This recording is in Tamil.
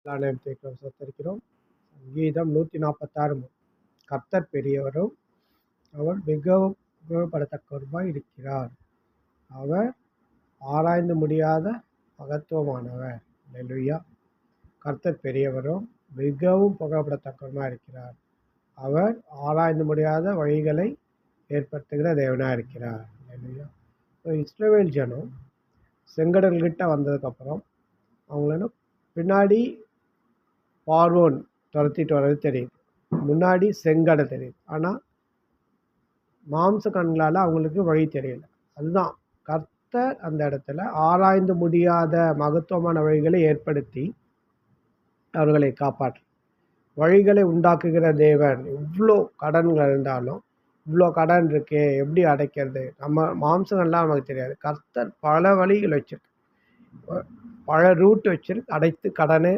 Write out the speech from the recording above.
நாணயத்தை சத்தரிக்கிறோம். சங்கீதம் 146. கர்த்தர் பெரியவரும் அவர் மிகவும் உபயோகப்படத்தக்கவருமாய் இருக்கிறார். அவர் ஆராய்ந்து முடியாத மகத்துவமானவர். அல்லேலூயா. கர்த்தர் பெரியவரும் மிகவும் புகழப்படத்தக்கவருமாய் இருக்கிறார். அவர் ஆராய்ந்து முடியாத வழிகளை ஏற்படுத்துகிற தேவனாக இருக்கிறார். அல்லேலூயா. இஸ்ரவேல் ஜனம் செங்கடல்கிட்ட வந்ததுக்கப்புறம் அவங்கள பின்னாடி பார்வோன் துரத்திட்டு வர்றது தெரியுது, முன்னாடி செங்கடல் தெரியுது. ஆனால் மாம்ச கண்களால் அவங்களுக்கு வழி தெரியல. அதுதான் கர்த்தர் அந்த இடத்துல ஆராய்ந்து முடியாத மகத்துவமான வழிகளை ஏற்படுத்தி அவர்களை காப்பாற்று வழிகளை உண்டாக்குகிற தேவன். இவ்வளோ கடன்கள் இருந்தாலும் இவ்வளோ கடன் இருக்கே, எப்படி அடைக்கிறது? நம்ம மாம்சங்கள்லாம் நமக்கு தெரியாது. கர்த்தர் பல வழிகள் வச்சிருக்கு, பல ரூட் வச்சிருக்கு, அடைத்து கடனை